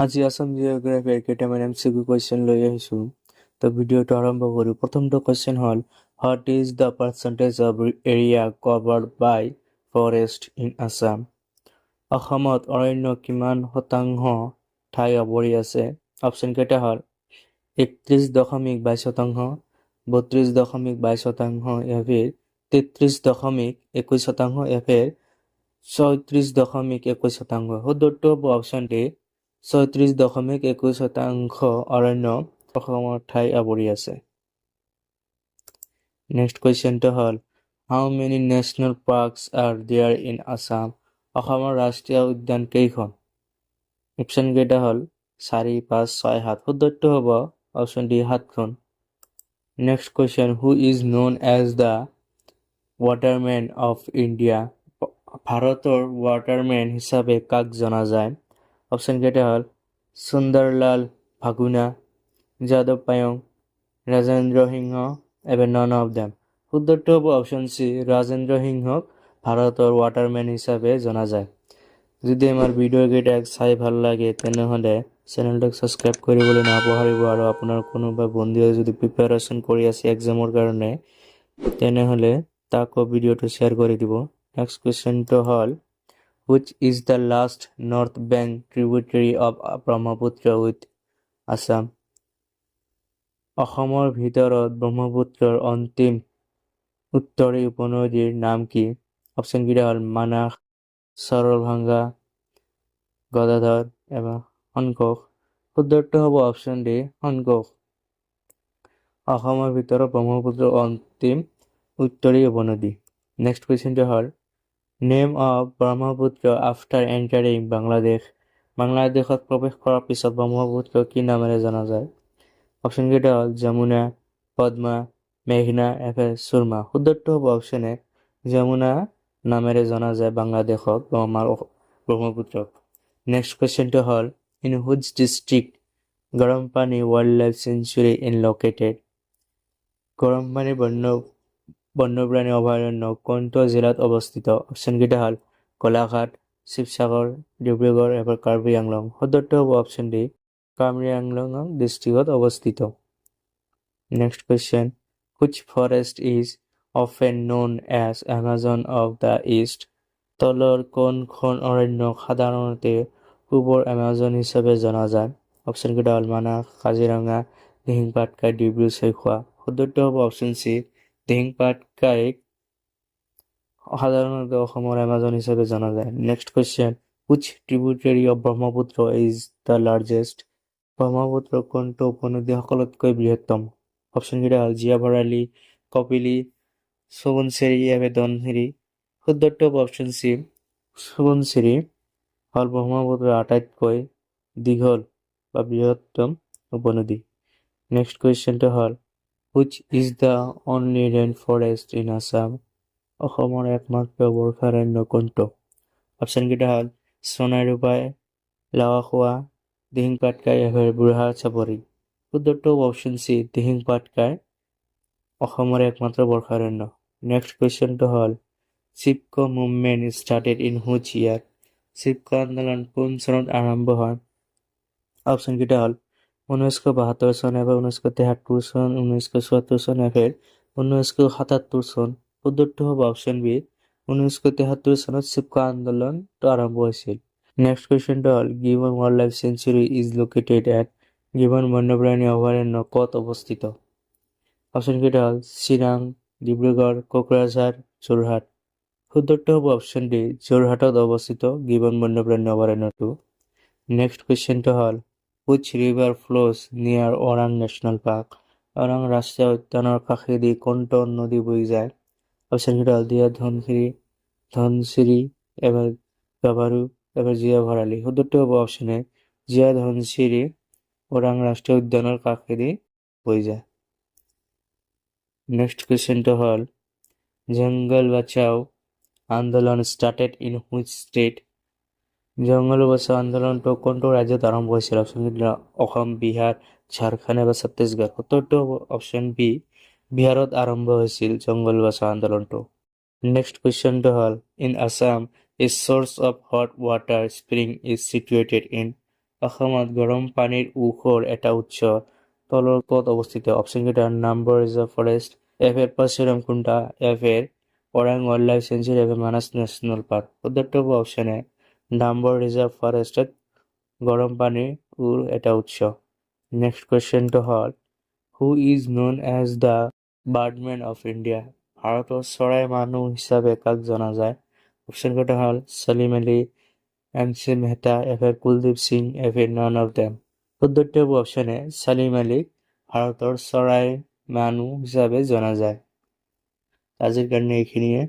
আজি আসাম জিঅ'গ্ৰাফীৰ কেইটামান MCQ question লৈ আহিছোঁ। তো ভিডিঅ'টো আৰম্ভ কৰোঁ। প্ৰথমটো কুৱেশ্যন হ'ল, what is the percentage of area covered by forest in Assam? অসমত অৰণ্য কিমান শতাংশ ঠাই আৱৰি আছে? অপশ্যন কেইটা হ'ল 31.22%, 32.22%, এফেৰ 33.21%, এফেৰ 34.21%। শুদ্ধটো হ'ব অপশ্যন ডি, 34.21% অৰণ্য অসমৰ ঠাই আৱৰি আছে। নেক্সট কুৱেশ্যনটো হ'ল, how many national parks are there in Assam? অসমৰ ৰাষ্ট্ৰীয় উদ্যান কেইখন? অপশ্যন কেইটা হ'ল 4, 5, 6, 7। শুদ্ধটো হ'ব অপশ্যন ডি, 7খন। Next question, who is known as the waterman of India? ভাৰতৰ ৱাটাৰমেন হিচাপে কাক জনা যায়? অপশ্যন কেইটা হ'ল সুন্দৰলাল ভাগুনা, যাদৱ পায়েং, ৰাজেন্দ্ৰ সিংহ, এবাৰ নন অফ দেম। শুদ্ধটো হ'ব অপশ্যন চি, ৰাজেন্দ্ৰ সিংহক ভাৰতৰ ৱাটাৰমেন হিচাপে জনা যায়। যদি আমাৰ ভিডিঅ'কেইটা চাই ভাল লাগে তেনেহ'লে চেনেলটোক ছাবস্ক্ৰাইব কৰিবলৈ নাপাহৰিব, আৰু আপোনাৰ কোনোবা বন্ধুৱে যদি প্ৰিপাৰেশ্যন কৰি আছে এক্সামৰ কাৰণে তেনেহ'লে তাকো ভিডিঅ'টো শ্বেয়াৰ কৰি দিব। নেক্সট কুৱেশ্যনটো হ'ল, which is the last north bank tributary of Brahmaputra with Assam? অসমৰ ভিতৰত ব্ৰহ্মপুত্ৰৰ অন্তিম উত্তৰী উপনদীৰ নাম কি? অপশ্যন কেইটা হ'ল মানাস, সৰলভাঙ্গা, গদাধৰ, এবাৰ শনকোষ। শুদ্ধটো হ'ব অপশ্যন ডি, শনকোষ। অসমৰ ভিতৰত ব্ৰহ্মপুত্ৰৰ অন্তিম উত্তৰী উপনদী। নেক্সট কুৱেশ্যনটো হ'ল, name of Brahmaputra after entering Bangladesh? বাংলাদেশত প্ৰৱেশ কৰাৰ পিছত ব্ৰহ্মপুত্ৰ কি নামেৰে জনা যায়? অপশ্যন কেইটা হ'ল যমুনা, পদ্মা, মেঘনা, এফে সুৰমা। শুদ্ধটো হ'ব অপশ্যন এ, যমুনা নামেৰে জনা যায় বাংলাদেশক আমাৰ ব্ৰহ্মপুত্ৰক। নেক্সট কুৱেশ্যনটো হ'ল, ইন হুইচ ডিষ্ট্ৰিক্ট গৰমপানী wild life century in located? গৰমপানী বন্যপ্ৰাণী অভয়াৰণ্য কোনটো জিলাত অৱস্থিত? অপশ্যন কেইটা হ'ল গোলাঘাট, শিৱসাগৰ, ডিব্ৰুগড়, এবাৰ কাৰ্বি আংলং। শুদ্ধটো হ'ব অপশ্যন ডি, কাৰ্বি আংলং ডিষ্ট্ৰিক্টত অৱস্থিত। Next question, which forest is often known as Amazon of the east? তলৰ কোনখন অৰণ্যক সাধাৰণতে পূবৰ এমাজন হিচাপে জনা যায়? অপশ্যন কেইটা হ'ল মানাস, কাজিৰঙা, দিহিং পাটকাই, ডিব্ৰু চৈখোৱা। শুদ্ধটো হ'ব অপশ্যন চি, দিহিং পাটকাইক সাধাৰণতে অসমৰ এমাজন হিচাপে জনা যায়। Next question, which tributary of Brahmaputra is the largest? ব্ৰহ্মপুত্ৰৰ কোনটো উপনদী সকলোতকৈ বৃহত্তম? অপশ্যন কেইটা হ'ল জীয়া ভৰালী, কপিলী, সোৱণশিৰি, এবাৰ ধনশিৰি। শুদ্ধটো হ'ব অপশ্যন চি, সোৱণশিৰি হ'ল ব্ৰহ্মপুত্ৰৰ আটাইতকৈ দীঘল বা বৃহত্তম উপনদী। নেক্সট কুৱেশ্যনটো হ'ল, which is the only rain forest in Assam? অসমৰ একমাত্ৰ বৰ্ষাৰণ্য কোনটো? অপশ্যন কেইটা হ'ল সোণাই ৰূপাই, লাৱাখোৱা, দিহিং পাটকাই, এবাৰ বুঢ়া চাপৰি। শুদ্ধটো হ'ব অপশ্যন চি, দিহিং পাটকাই অসমৰ একমাত্ৰ বৰ্ষাৰণ্য। নেক্সট কুৱেশ্যনটো হ'ল, Chipko movement started in which ইয়াৰ? চিপকো আন্দোলন কোন চনত আৰম্ভ হয়? অপশ্যন কেইটা হ'ল 1972 চন, এবাৰ 1973 চন, 1974 চন, এবাৰ 1977 চন। শুদ্ধটো হ'ব অপশ্যন বি, 1973 চনত চিপকো আন্দোলনটো আৰম্ভ হৈছিল। নেক্সট কুৱেশ্যনটো হ'ল, gibbon wild life century is located at? Gibbon বন্যপ্ৰাণী অভয়াৰণ্য ক'ত অৱস্থিত? অপশ্যন কেইটা হ'ল চিৰাং, ডিব্ৰুগড়, কোকৰাঝাৰ, যোৰহাট। শুদ্ধটো হ'ব অপশ্যন ডি, যোৰহাটত অৱস্থিত গিবন বন্যপ্ৰাণী অভয়াৰণ্যটো। নেক্সট কুৱেশ্যনটো হ'ল, হুইচ ৰিভাৰ ফ্ল'জ নিয়াৰ ওৰাং নেশ্যনেল পাৰ্ক? ওৰাং ৰাষ্ট্ৰীয় উদ্যানৰ কাষেদি কোনটো নদী বৈ যায়? অপশ্যন কেইটা হ'ল দিয়া ধনশিৰি, এবাৰ গাভাৰু, এবাৰ জীয়া ভৰালী। শুদ্ধটো হ'ব অপশ্যন এ, জীয়া ধনশিৰি ওৰাং ৰাষ্ট্ৰীয় উদ্যানৰ কাষেদি বৈ যায়। নেক্সট কুৱেশ্যনটো হ'ল, জংগল বাচাও আন্দোলন ষ্টাৰ্টেড ইন হুইচ ষ্টেট? জংগল বাচাও আন্দোলনটো কোনটো ৰাজ্যত আৰম্ভ হৈছিল? অপশ্যন কেইটা অসম, বিহাৰ, ঝাৰখণ্ড, এবাৰ ছত্তীশগড়। শুদ্ধটো হ'ব অপশ্যন বি, বিহাৰত আৰম্ভ হৈছিল জংগল বাচাও আন্দোলনটো। নেক্সট কুৱেশ্যনটো হ'ল, in Assam a source of hot water spring is situated in? অসমত গৰম পানীৰ উৎসৰ এটা উৎস তলৰ ক'ত অৱস্থিত? অপশ্যন কেইটা নাম্বৰ ৰিজাৰ্ভ ফৰেষ্ট, এফ এ পাচিৰামকুণ্ডা, এফ এ ওৰাং ৱাইল্ড লাইফ চেঞ্চুৰী, এফ এ মানাস নেশ্যনেল পাৰ্ক। শুদ্ধটো হ'ব অপশ্যন এ নাম্বৰ ৰিজাৰ্ভ ফৰেষ্টত গৰম পানীৰ এটা উৎস। নেক্সট কুৱেশ্যনটো হ'ল who is known as the birdman of India? ভাৰতৰ চৰাই মানুহ হিচাপে কাক জনা যায়? অপশ্যন কেইটা হ'ল সলিম আলী, এম চি মেহতা, এফ এ কুলদীপ সিং, এফ এ নন অফ দেম। শুদ্ধটো হ'ব অপশ্যন এ সলিম আলীক ভাৰতৰ চৰাই মানুহ হিচাপে জনা যায়। আজিৰ কাৰণে এইখিনিয়ে।